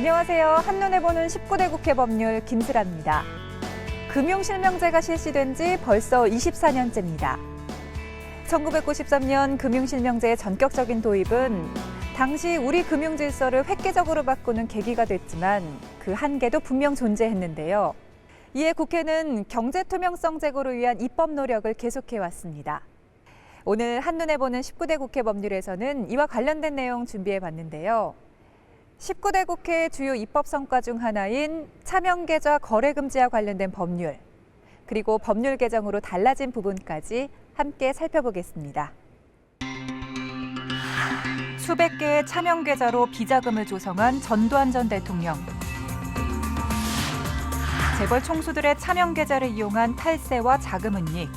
안녕하세요. 한눈에 보는 19대 국회 법률 김슬아입니다. 금융실명제가 실시된 지 벌써 24년째입니다. 1993년 금융실명제의 전격적인 도입은 당시 우리 금융질서를 획기적으로 바꾸는 계기가 됐지만 그 한계도 분명 존재했는데요. 이에 국회는 경제투명성 제고를 위한 입법 노력을 계속해왔습니다. 오늘 한눈에 보는 19대 국회 법률에서는 이와 관련된 내용 준비해봤는데요. 19대 국회 주요 입법 성과 중 하나인 차명계좌 거래 금지와 관련된 법률, 그리고 법률 개정으로 달라진 부분까지 함께 살펴보겠습니다. 수백 개의 차명계좌로 비자금을 조성한 전두환 전 대통령. 재벌 총수들의 차명계좌를 이용한 탈세와 자금은닉.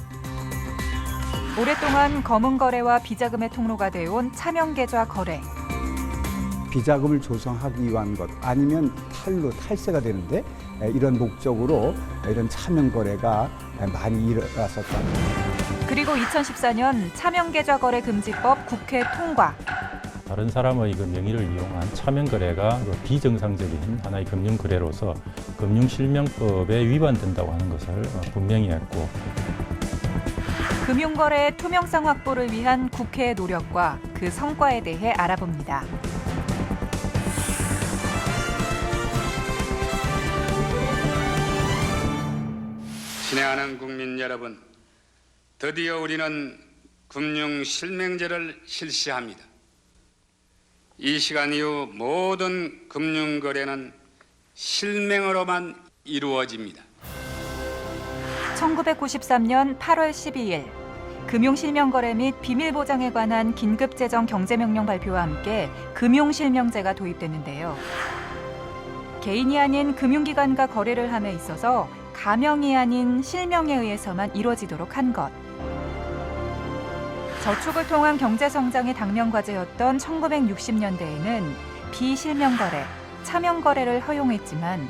오랫동안 검은 거래와 비자금의 통로가 되어온 차명계좌 거래. 비자금을 조성하기 위한 것 아니면 탈세가 되는데 이런 목적으로 이런 차명 거래가 많이 일어났었다. 그리고 2014년 차명계좌 거래 금지법 국회 통과. 다른 사람의 명의를 이용한 차명 거래가 비정상적인 하나의 금융 거래로서 금융실명법에 위반된다고 하는 것을 분명히 했고, 금융거래의 투명성 확보를 위한 국회의 노력과 그 성과에 대해 알아봅니다. 친애하는 국민 여러분, 드디어 우리는 금융실명제를 실시합니다. 이 시간 이후 모든 금융거래는 실명으로만 이루어집니다. 1993년 8월 12일 금융실명거래 및 비밀보장에 관한 긴급재정 경제명령 발표와 함께 금융실명제가 도입됐는데요. 개인이 아닌 금융기관과 거래를 함에 있어서 가명이 아닌 실명에 의해서만 이루어지도록 한 것. 저축을 통한 경제성장의 당면과제였던 1960년대에는 비실명거래, 차명거래를 허용했지만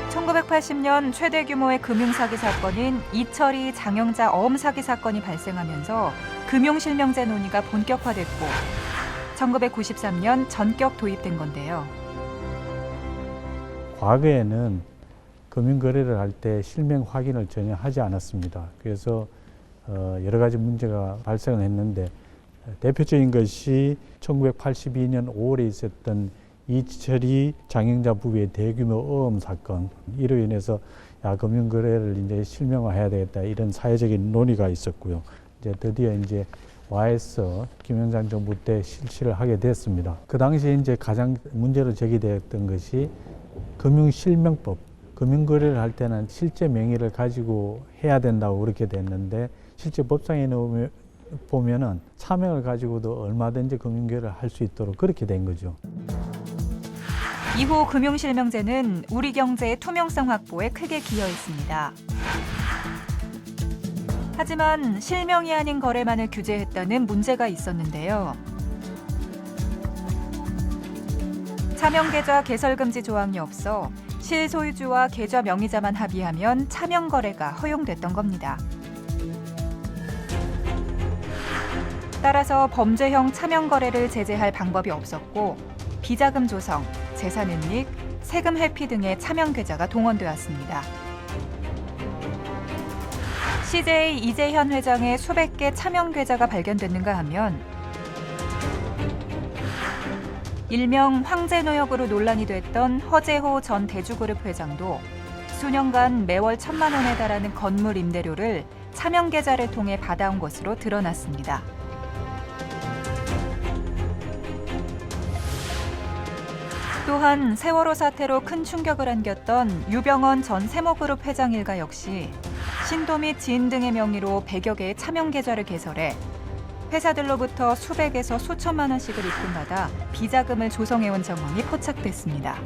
1980년 최대 규모의 금융사기 사건인 이철이 장영자 어음 사기 사건이 발생하면서 금융실명제 논의가 본격화됐고 1993년 전격 도입된 건데요. 과거에는 금융거래를 할 때 실명 확인을 전혀 하지 않았습니다. 그래서 여러 가지 문제가 발생을 했는데 대표적인 것이 1982년 5월에 있었던 이철이 장영자 부부의 대규모 어음 사건, 이로 인해서 금융거래를 이제 실명화해야 되겠다, 이런 사회적인 논의가 있었고요. 이제 드디어 이제 와에서 김영삼 정부 때 실시를 하게 됐습니다. 그 당시에 이제 가장 문제로 제기되었던 것이 금융실명법. 금융거래를 할 때는 실제 명의를 가지고 해야 된다고 그렇게 됐는데 실제 법상에 보면은 차명을 가지고도 얼마든지 금융거래를 할 수 있도록 그렇게 된 거죠. 이후 금융실명제는 우리 경제의 투명성 확보에 크게 기여했습니다. 하지만 실명이 아닌 거래만을 규제했다는 문제가 있었는데요. 차명계좌 개설금지 조항이 없어 실소유주와 계좌 명의자만 합의하면 차명거래가 허용됐던 겁니다. 따라서 범죄형 차명거래를 제재할 방법이 없었고 비자금 조성, 재산 은닉, 세금 회피 등의 차명계좌가 동원되었습니다. CJ 이재현 회장의 수백 개 차명계좌가 발견됐는가 하면 일명 황제노역으로 논란이 됐던 허재호 전 대주그룹 회장도 수년간 매월 1,000만 원에 달하는 건물 임대료를 차명계좌를 통해 받아온 것으로 드러났습니다. 또한 세월호 사태로 큰 충격을 안겼던 유병언 전 세모그룹 회장 일가 역시 신도 및 지인 등의 명의로 100여 개의 차명계좌를 개설해 회사들로부터 수백에서 수천만 원씩을 입금받아 비자금을 조성해온 정황이 포착됐습니다.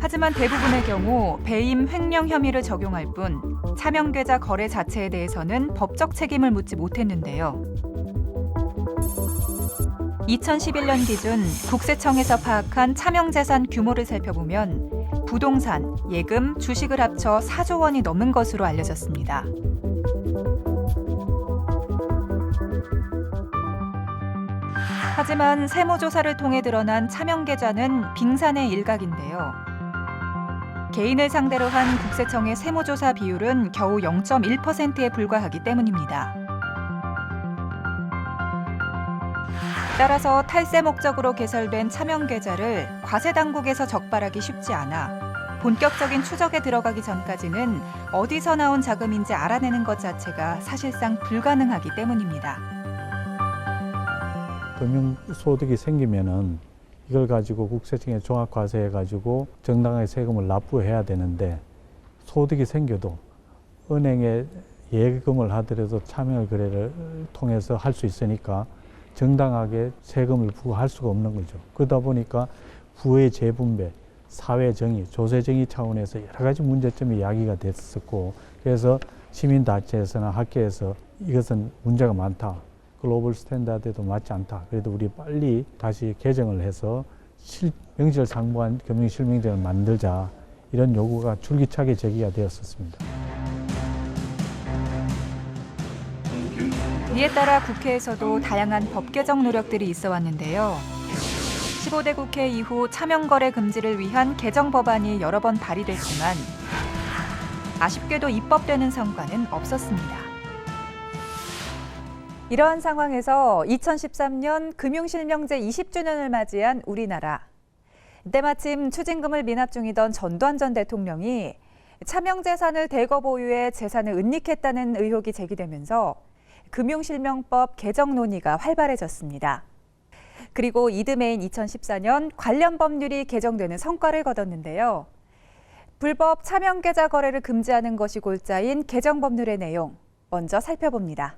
하지만 대부분의 경우 배임 횡령 혐의를 적용할 뿐 차명계좌 거래 자체에 대해서는 법적 책임을 묻지 못했는데요. 2011년 기준 국세청에서 파악한 차명재산 규모를 살펴보면 부동산, 예금, 주식을 합쳐 4조 원이 넘은 것으로 알려졌습니다. 하지만 세무조사를 통해 드러난 차명계좌는 빙산의 일각인데요. 개인을 상대로 한 국세청의 세무조사 비율은 겨우 0.1%에 불과하기 때문입니다. 따라서 탈세 목적으로 개설된 차명계좌를 과세당국에서 적발하기 쉽지 않아 본격적인 추적에 들어가기 전까지는 어디서 나온 자금인지 알아내는 것 자체가 사실상 불가능하기 때문입니다. 금융소득이 생기면은 이걸 가지고 국세청에 종합과세해가지고 정당하게 세금을 납부해야 되는데, 소득이 생겨도 은행에 예금을 하더라도 차명 거래를 통해서 할 수 있으니까 정당하게 세금을 부과할 수가 없는 거죠. 그러다 보니까 부의 재분배, 사회 정의, 조세 정의 차원에서 여러 가지 문제점이 야기가 됐었고, 그래서 시민단체에서나 학계에서 이것은 문제가 많다, 글로벌 스탠다드에도 맞지 않다, 그래도 우리 빨리 다시 개정을 해서 명시를 상부한 금융실명제를 만들자, 이런 요구가 줄기차게 제기가 되었었습니다. 이에 따라 국회에서도 다양한 법 개정 노력들이 있어 왔는데요. 15대 국회 이후 차명거래 금지를 위한 개정 법안이 여러 번 발의됐지만 아쉽게도 입법되는 성과는 없었습니다. 이러한 상황에서 2013년 금융실명제 20주년을 맞이한 우리나라. 이때 마침 추징금을 미납 중이던 전두환 전 대통령이 차명재산을 대거 보유해 재산을 은닉했다는 의혹이 제기되면서 금융실명법 개정 논의가 활발해졌습니다. 그리고 이듬해인 2014년 관련 법률이 개정되는 성과를 거뒀는데요. 불법 차명계좌 거래를 금지하는 것이 골자인 개정 법률의 내용, 먼저 살펴봅니다.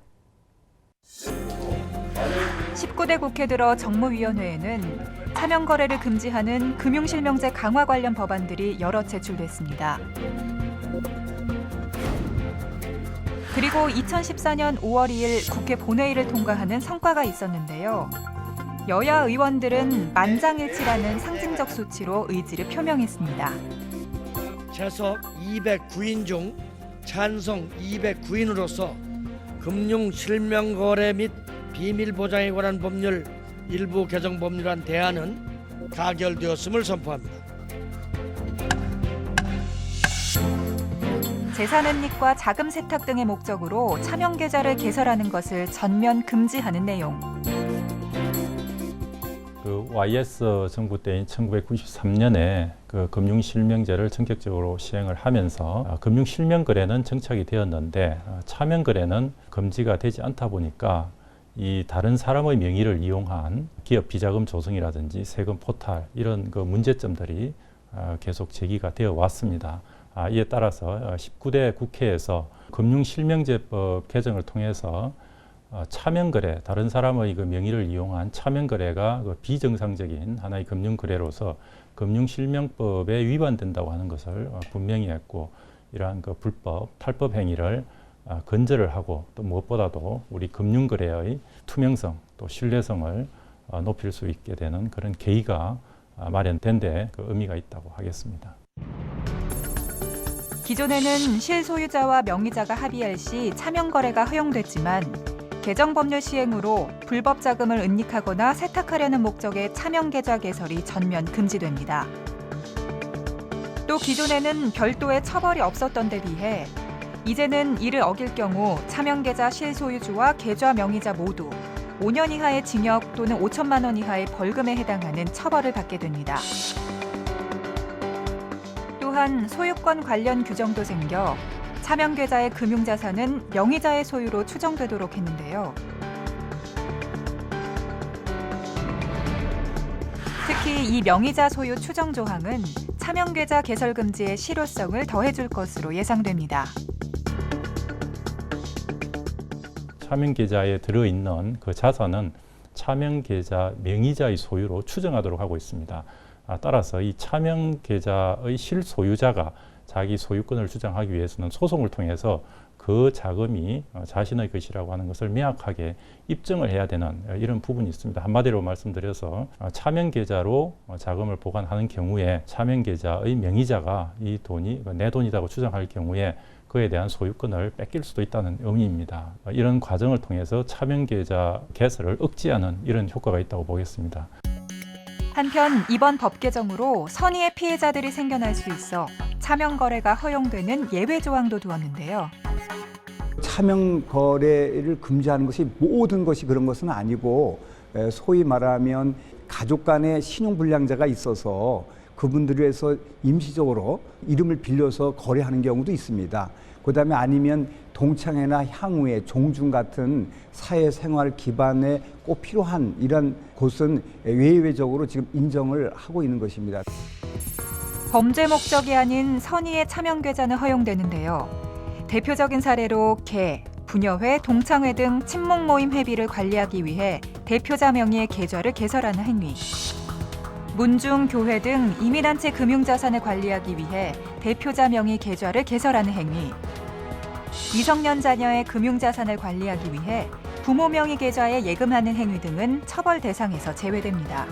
19대 국회 들어 정무위원회에는 차명 거래를 금지하는 금융실명제 강화 관련 법안들이 여러 제출됐습니다. 그리고 2014년 5월 2일 국회 본회의를 통과하는 성과가 있었는데요. 여야 의원들은 만장일치라는 상징적 수치로 의지를 표명했습니다. 재석 209인 중 찬성 209인으로서 금융실명거래 및 비밀보장에 관한 법률 일부 개정 법률안 대안은 가결되었음을 선포합니다. 재산 은닉과 자금 세탁 등의 목적으로 차명계좌를 개설하는 것을 전면 금지하는 내용. 그 YS 정부 때인 1993년에 그 금융실명제를 전격적으로 시행을 하면서 금융실명거래는 정착이 되었는데 차명거래는 금지가 되지 않다 보니까 이 다른 사람의 명의를 이용한 기업 비자금 조성이라든지 세금 포탈 이런 그 문제점들이 계속 제기가 되어 왔습니다. 이에 따라서 19대 국회에서 금융실명제법 개정을 통해서 차명거래, 다른 사람의 그 명의를 이용한 차명거래가 그 비정상적인 하나의 금융거래로서 금융실명법에 위반된다고 하는 것을 분명히 했고, 이러한 그 불법, 탈법 행위를 근절을 하고, 또 무엇보다도 우리 금융거래의 투명성, 또 신뢰성을 높일 수 있게 되는 그런 계기가 마련된 데 그 의미가 있다고 하겠습니다. 기존에는 실소유자와 명의자가 합의할 시 차명거래가 허용됐지만 개정 법률 시행으로 불법 자금을 은닉하거나 세탁하려는 목적의 차명계좌 개설이 전면 금지됩니다. 또 기존에는 별도의 처벌이 없었던 데 비해 이제는 이를 어길 경우 차명계좌 실소유주와 계좌 명의자 모두 5년 이하의 징역 또는 5천만 원 이하의 벌금에 해당하는 처벌을 받게 됩니다. 또한 소유권 관련 규정도 생겨 차명계좌의 금융자산은 명의자의 소유로 추정되도록 했는데요. 특히 이 명의자 소유 추정 조항은 차명계좌 개설 금지의 실효성을 더해줄 것으로 예상됩니다. 차명계좌에 들어있는 그 자산은 차명계좌 명의자의 소유로 추정하도록 하고 있습니다. 따라서 이 차명계좌의 실소유자가 자기 소유권을 주장하기 위해서는 소송을 통해서 그 자금이 자신의 것이라고 하는 것을 명확하게 입증을 해야 되는 이런 부분이 있습니다. 한마디로 말씀드려서 차명계좌로 자금을 보관하는 경우에 차명계좌의 명의자가 이 돈이 내 돈이라고 주장할 경우에 그에 대한 소유권을 뺏길 수도 있다는 의미입니다. 이런 과정을 통해서 차명계좌 개설을 억제하는 이런 효과가 있다고 보겠습니다. 한편 이번 법 개정으로 선의의 피해자들이 생겨날 수 있어 차명 거래가 허용되는 예외 조항도 두었는데요. 차명 거래를 금지하는 것이 모든 것이 그런 것은 아니고 소위 말하면 가족 간의 신용불량자가 있어서 그분들을 위해서 임시적으로 이름을 빌려서 거래하는 경우도 있습니다. 그다음에 아니면 동창회나 향후회, 종중 같은 사회생활 기반에 꼭 필요한 이런 곳은 예외적으로 지금 인정을 하고 있는 것입니다. 범죄 목적이 아닌 선의의 차명 계좌는 허용되는데요. 대표적인 사례로 개, 부녀회, 동창회 등 친목 모임 회비를 관리하기 위해 대표자 명의의 계좌를 개설하는 행위. 문중, 교회 등 이민단체 금융자산을 관리하기 위해 대표자 명의 계좌를 개설하는 행위. 미성년 자녀의 금융자산을 관리하기 위해 부모 명의 계좌에 예금하는 행위 등은 처벌 대상에서 제외됩니다.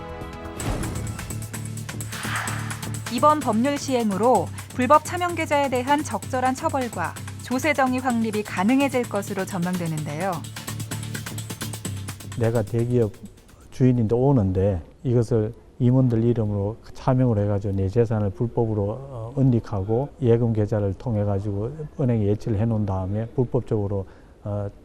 이번 법률 시행으로 불법 차명 계좌에 대한 적절한 처벌과 조세 정의 확립이 가능해질 것으로 전망되는데요. 내가 대기업 주인인데 오는데 이것을 임원들 이름으로 차명을 해가지고 내 재산을 불법으로 은닉하고 예금 계좌를 통해 가지고 은행에 예치를 해놓은 다음에 불법적으로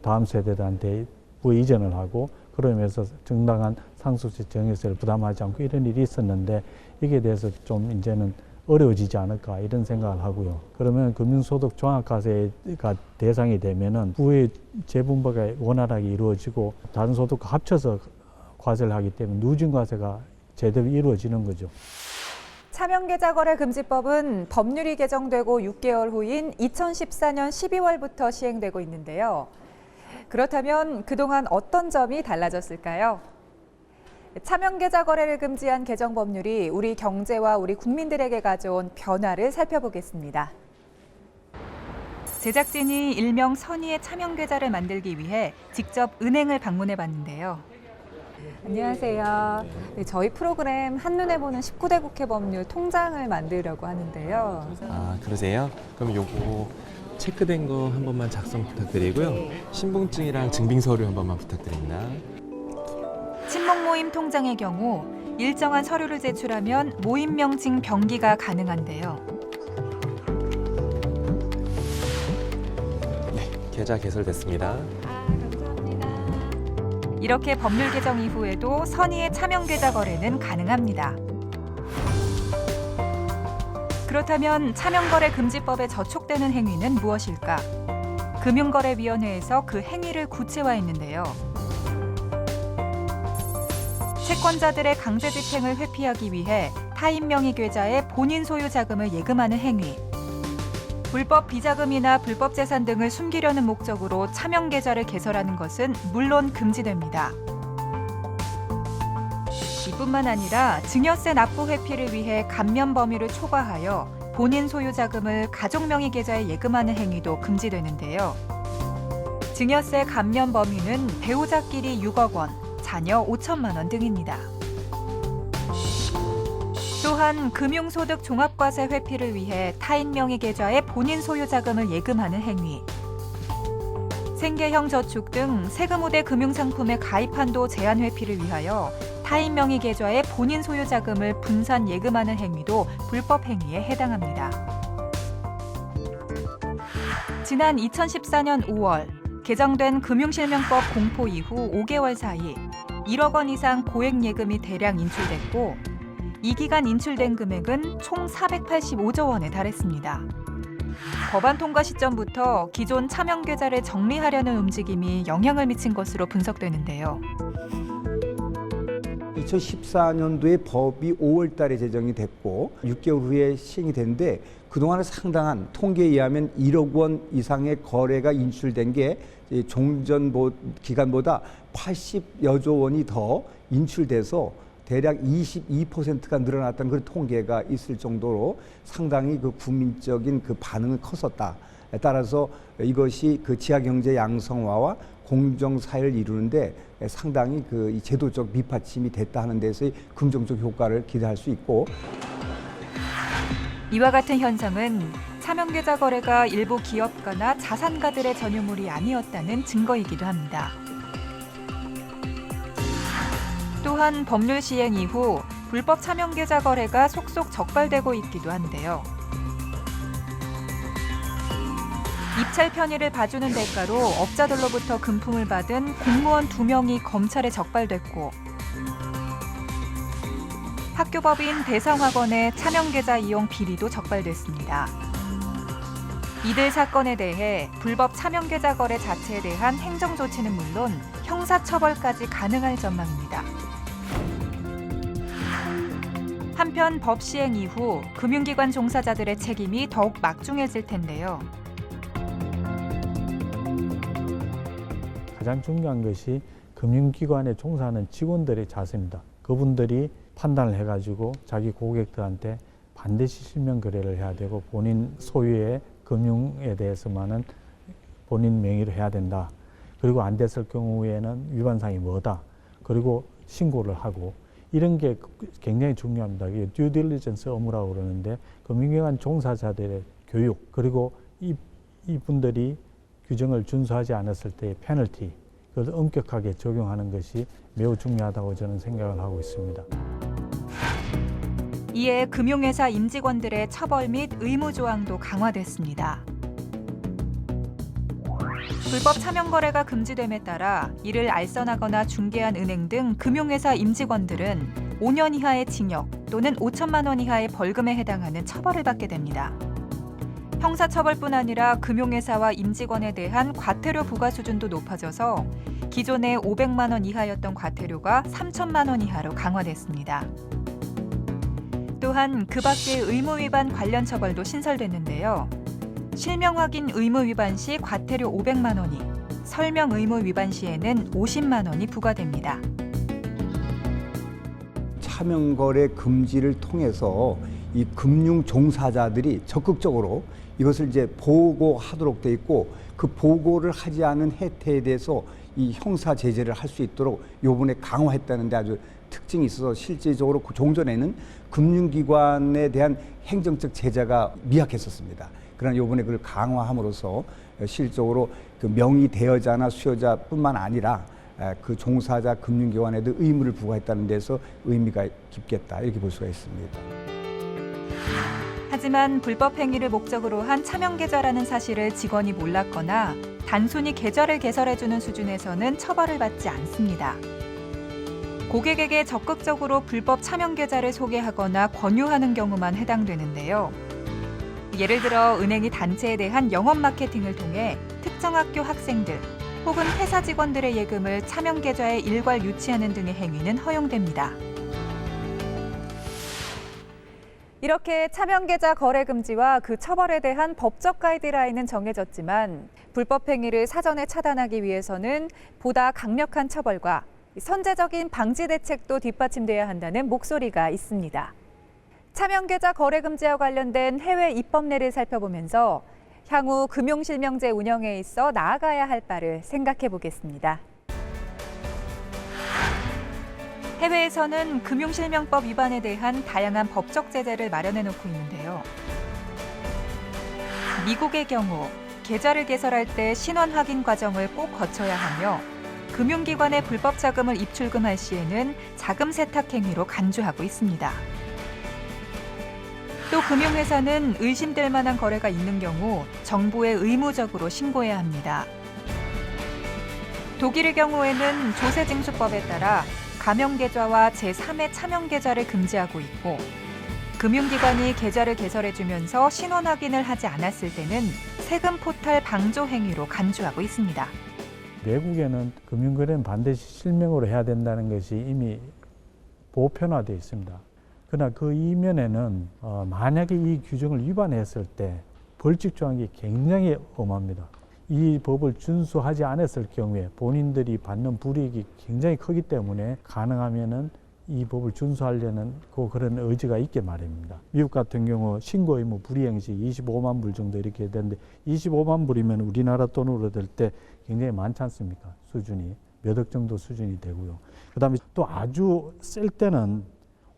다음 세대들한테 부이전을 하고 그러면서 정당한 상속세 증여세를 부담하지 않고 이런 일이 있었는데 이게 대해서 좀 이제는 어려워지지 않을까 이런 생각을 하고요. 그러면 금융소득 종합과세가 대상이 되면은 부의 재분배가 원활하게 이루어지고 다른 소득과 합쳐서 과세를 하기 때문에 누진과세가 제대로 이루어지는 거죠. 차명계좌 거래 금지법은 법률이 개정되고 6개월 후인 2014년 12월부터 시행되고 있는데요. 그렇다면 그동안 어떤 점이 달라졌을까요? 차명계좌 거래를 금지한 개정 법률이 우리 경제와 우리 국민들에게 가져온 변화를 살펴보겠습니다. 제작진이 일명 선의의 차명계좌를 만들기 위해 직접 은행을 방문해 봤는데요. 안녕하세요. 네, 저희 프로그램 한눈에 보는 19대 국회 법률 통장을 만들려고 하는데요. 아, 그러세요? 그럼 요거 체크된 거 한 번만 작성 부탁드리고요. 신분증이랑 증빙 서류 한 번만 부탁드립니다. 친목 모임 통장의 경우 일정한 서류를 제출하면 모임 명칭 변기가 가능한데요. 네, 계좌 개설됐습니다. 이렇게 법률 개정 이후에도 선의의 차명계좌 거래는 가능합니다. 그렇다면 차명거래 금지법에 저촉되는 행위는 무엇일까? 금융거래위원회에서 그 행위를 구체화했는데요. 채권자들의 강제집행을 회피하기 위해 타인 명의 계좌에 본인 소유 자금을 예금하는 행위, 불법 비자금이나 불법 재산 등을 숨기려는 목적으로 차명 계좌를 개설하는 것은 물론 금지됩니다. 이뿐만 아니라 증여세 납부 회피를 위해 감면 범위를 초과하여 본인 소유 자금을 가족 명의 계좌에 예금하는 행위도 금지되는데요. 증여세 감면 범위는 배우자끼리 6억 원, 자녀 5천만 원 등입니다. 또한 금융소득 종합과세 회피를 위해 타인 명의 계좌에 본인 소유 자금을 예금하는 행위, 생계형 저축 등 세금 우대 금융상품의 가입 한도 제한 회피를 위하여 타인 명의 계좌에 본인 소유 자금을 분산 예금하는 행위도 불법 행위에 해당합니다. 지난 2014년 5월 개정된 금융실명법 공포 이후 5개월 사이 1억 원 이상 고액 예금이 대량 인출됐고 이 기간 인출된 금액은 총 485조 원에 달했습니다. 법안 통과 시점부터 기존 차명 계좌를 정리하려는 움직임이 영향을 미친 것으로 분석되는데요. 2014년도에 법이 5월 달에 제정이 됐고 6개월 후에 시행이 됐는데 그동안은 상당한 통계에 의하면 1억 원 이상의 거래가 인출된 게 종전 기간보다 80여조 원이 더 인출돼서 대략 22%가 늘어났다는 그런 통계가 있을 정도로 상당히 그 국민적인 그 반응은 컸었다. 따라서 이것이 그 지하경제 양성화와 공정사회를 이루는데 상당히 그 제도적 밑받침이 됐다 하는 데서의 긍정적 효과를 기대할 수 있고 이와 같은 현상은 차명계좌 거래가 일부 기업가나 자산가들의 전유물이 아니었다는 증거이기도 합니다. 또한 법률 시행 이후 불법 차명계좌 거래가 속속 적발되고 있기도 한데요. 입찰 편의를 봐주는 대가로 업자들로부터 금품을 받은 공무원 2명이 검찰에 적발됐고, 학교법인 대성학원의 차명계좌 이용 비리도 적발됐습니다. 이들 사건에 대해 불법 차명계좌 거래 자체에 대한 행정조치는 물론 형사처벌까지 가능할 전망입니다. 한편 법 시행 이후 금융기관 종사자들의 책임이 더욱 막중해질 텐데요. 가장 중요한 것이 금융기관에 종사하는 직원들의 자세입니다. 그분들이 판단을 해가지고 자기 고객들한테 반드시 실명 거래를 해야 되고 본인 소유의 금융에 대해서만은 본인 명의로 해야 된다. 그리고 안 됐을 경우에는 위반사항이 뭐다. 그리고 신고를 하고 이런 게 굉장히 중요합니다. 이게 듀 딜리전스 업무라고 그러는데 금융기관 종사자들의 교육 그리고 이분들이 규정을 준수하지 않았을 때의 페널티 그것을 엄격하게 적용하는 것이 매우 중요하다고 저는 생각을 하고 있습니다. 이에 금융회사 임직원들의 처벌 및 의무 조항도 강화됐습니다. 불법 차명 거래가 금지됨에 따라 이를 알선하거나 중개한 은행 등 금융회사 임직원들은 5년 이하의 징역 또는 5천만 원 이하의 벌금에 해당하는 처벌을 받게 됩니다. 형사처벌뿐 아니라 금융회사와 임직원에 대한 과태료 부과 수준도 높아져서 기존에 500만 원 이하였던 과태료가 3천만 원 이하로 강화됐습니다. 또한 그 밖의 의무 위반 관련 처벌도 신설됐는데요. 실명 확인 의무 위반 시 과태료 500만 원이, 설명 의무 위반 시에는 50만 원이 부과됩니다. 차명거래 금지를 통해서 이 금융 종사자들이 적극적으로 이것을 이제 보고하도록 돼 있고 그 보고를 하지 않은 혜택에 대해서 이 형사 제재를 할 수 있도록 요번에 강화했다는 데 아주 특징이 있어서 실질적으로 종전에는 금융기관에 대한 행정적 제재가 미약했었습니다. 그러나 요번에 그걸 강화함으로써 실질적으로 그 명의 대여자나 수여자뿐만 아니라 그 종사자 금융기관에도 의무를 부과했다는 데서 의미가 깊겠다 이렇게 볼 수가 있습니다. 하지만 불법 행위를 목적으로 한 차명계좌라는 사실을 직원이 몰랐거나 단순히 계좌를 개설해주는 수준에서는 처벌을 받지 않습니다. 고객에게 적극적으로 불법 차명계좌를 소개하거나 권유하는 경우만 해당되는데요. 예를 들어 은행이 단체에 대한 영업 마케팅을 통해 특정 학교 학생들 혹은 회사 직원들의 예금을 차명계좌에 일괄 유치하는 등의 행위는 허용됩니다. 이렇게 차명계좌 거래 금지와 그 처벌에 대한 법적 가이드라인은 정해졌지만 불법 행위를 사전에 차단하기 위해서는 보다 강력한 처벌과 선제적인 방지 대책도 뒷받침돼야 한다는 목소리가 있습니다. 차명계좌 거래 금지와 관련된 해외 입법례를 살펴보면서 향후 금융실명제 운영에 있어 나아가야 할 바를 생각해 보겠습니다. 해외에서는 금융실명법 위반에 대한 다양한 법적 제재를 마련해 놓고 있는데요. 미국의 경우 계좌를 개설할 때 신원 확인 과정을 꼭 거쳐야 하며 금융기관에 불법 자금을 입출금할 시에는 자금 세탁 행위로 간주하고 있습니다. 또 금융회사는 의심될 만한 거래가 있는 경우 정부에 의무적으로 신고해야 합니다. 독일의 경우에는 조세징수법에 따라 가명계좌와 제3의 차명계좌를 금지하고 있고 금융기관이 계좌를 개설해주면서 신원 확인을 하지 않았을 때는 세금 포탈 방조 행위로 간주하고 있습니다. 외국에는 금융거래는 반드시 실명으로 해야 된다는 것이 이미 보편화되어 있습니다. 그러나 그 이면에는 만약에 이 규정을 위반했을 때 벌칙 조항이 굉장히 엄합니다. 이 법을 준수하지 않았을 경우에 본인들이 받는 불이익이 굉장히 크기 때문에 가능하면은 이 법을 준수하려는 그런 의지가 있게 마련입니다. 미국 같은 경우 신고 의무 불이행 시 25만 불 정도 이렇게 되는데 25만 불이면 우리나라 돈으로 될 때 굉장히 많지 않습니까? 수준이 몇 억 정도 수준이 되고요. 그다음에 또 아주 셀 때는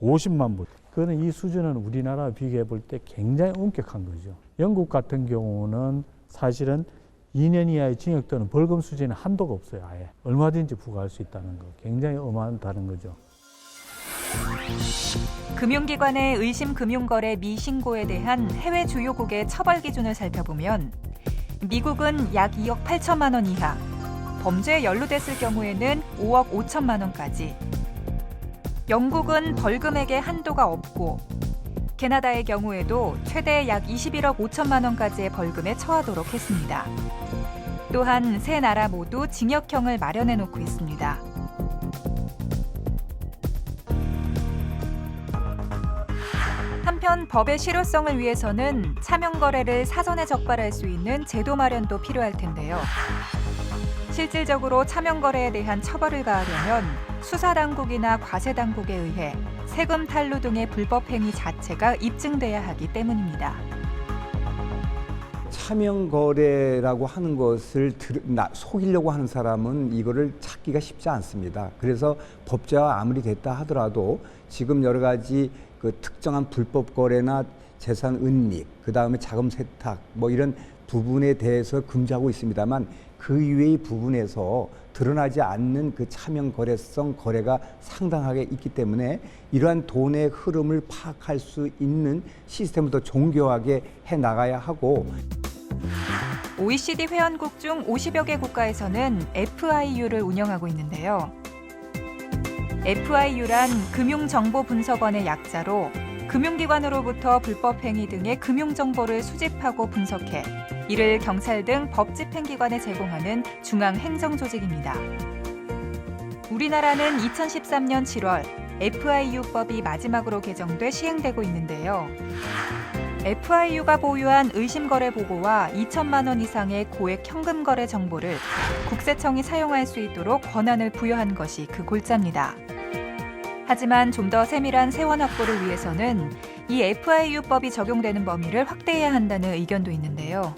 50만 불. 그거는 이 수준은 우리나라와 비교해 볼 때 굉장히 엄격한 거죠. 영국 같은 경우는 사실은 2년 이하의 징역 또는 벌금 수준의 한도가 없어요. 아예 얼마든지 부과할 수 있다는 거, 굉장히 어마하다는 거죠. 금융기관의 의심 금융거래 미신고에 대한 해외 주요국의 처벌 기준을 살펴보면 미국은 약 2억 8천만 원 이하, 범죄에 연루됐을 경우에는 5억 5천만 원까지, 영국은 벌금액에 한도가 없고 캐나다의 경우에도 최대 약 21억 5천만 원까지의 벌금에 처하도록 했습니다. 또한 세 나라 모두 징역형을 마련해 놓고 있습니다. 한편 법의 실효성을 위해서는 차명 거래를 사전에 적발할 수 있는 제도 마련도 필요할 텐데요. 실질적으로 차명 거래에 대한 처벌을 가하려면 수사 당국이나 과세 당국에 의해 세금 탈루 등의 불법 행위 자체가 입증돼야 하기 때문입니다. 차명 거래라고 하는 것을 속이려고 하는 사람은 이거를 찾기가 쉽지 않습니다. 그래서 법제화 아무리 됐다 하더라도 지금 여러 가지 그 특정한 불법 거래나 재산 은닉, 그 다음에 자금 세탁 뭐 이런 부분에 대해서 금지하고 있습니다만 그 이외의 부분에서 드러나지 않는 그 차명 거래성 거래가 상당하게 있기 때문에 이러한 돈의 흐름을 파악할 수 있는 시스템을 더 정교하게 해 나가야 하고, OECD 회원국 중 50여 개 국가에서는 FIU를 운영하고 있는데요. FIU란 금융정보분석원의 약자로 금융기관으로부터 불법 행위 등의 금융정보를 수집하고 분석해 이를 경찰 등 법집행기관에 제공하는 중앙행정조직입니다. 우리나라는 2013년 7월 FIU법이 마지막으로 개정돼 시행되고 있는데요. FIU가 보유한 의심거래 보고와 2천만 원 이상의 고액 현금거래 정보를 국세청이 사용할 수 있도록 권한을 부여한 것이 그 골자입니다. 하지만 좀 더 세밀한 세원 확보를 위해서는 이 FIU법이 적용되는 범위를 확대해야 한다는 의견도 있는데요.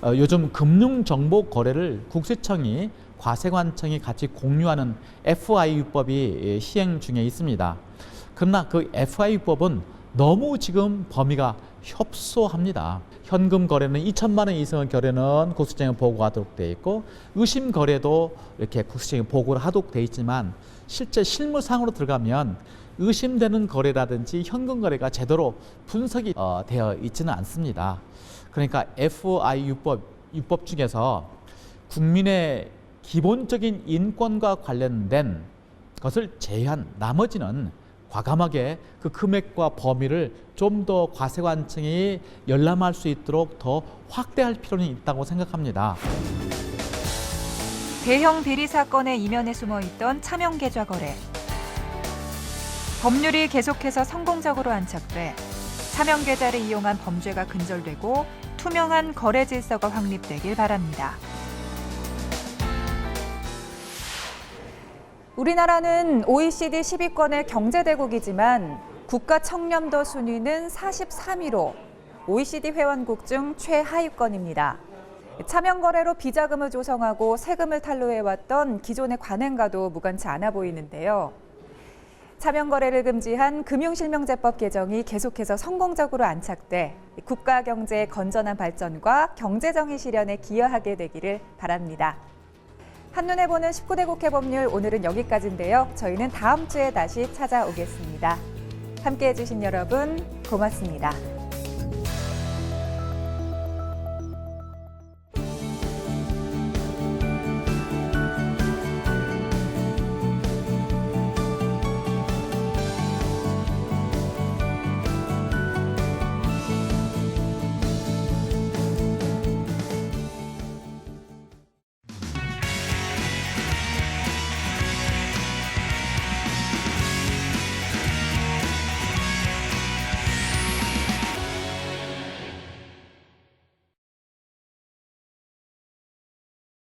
요즘 금융정보 거래를 국세청이 과세관청이 같이 공유하는 FIU법이 시행 중에 있습니다. 그러나 그 FIU법은 너무 지금 범위가 협소합니다. 현금 거래는 2천만 원 이상의 거래는 국세청에 보고하도록 되어 있고 의심 거래도 이렇게 국세청에 보고를 하도록 되어 있지만 실제 실무상으로 들어가면 의심되는 거래라든지 현금 거래가 제대로 분석이 되어 있지는 않습니다. 그러니까 FIU법 중에서 국민의 기본적인 인권과 관련된 것을 제외한 나머지는 과감하게 그 금액과 범위를 좀 더 과세관청이 열람할 수 있도록 더 확대할 필요는 있다고 생각합니다. 대형 비리 사건의 이면에 숨어있던 차명 계좌 거래. 법률이 계속해서 성공적으로 안착돼 차명 계좌를 이용한 범죄가 근절되고 투명한 거래 질서가 확립되길 바랍니다. 우리나라는 OECD 10위권의 경제대국이지만 국가 청렴도 순위는 43위로 OECD 회원국 중 최하위권입니다. 차명 거래로 비자금을 조성하고 세금을 탈루해왔던 기존의 관행과도 무관치 않아 보이는데요. 차명 거래를 금지한 금융실명제법 개정이 계속해서 성공적으로 안착돼 국가 경제의 건전한 발전과 경제정의 실현에 기여하게 되기를 바랍니다. 한눈에 보는 19대 국회 법률, 오늘은 여기까지인데요. 저희는 다음 주에 다시 찾아오겠습니다. 함께해 주신 여러분 고맙습니다.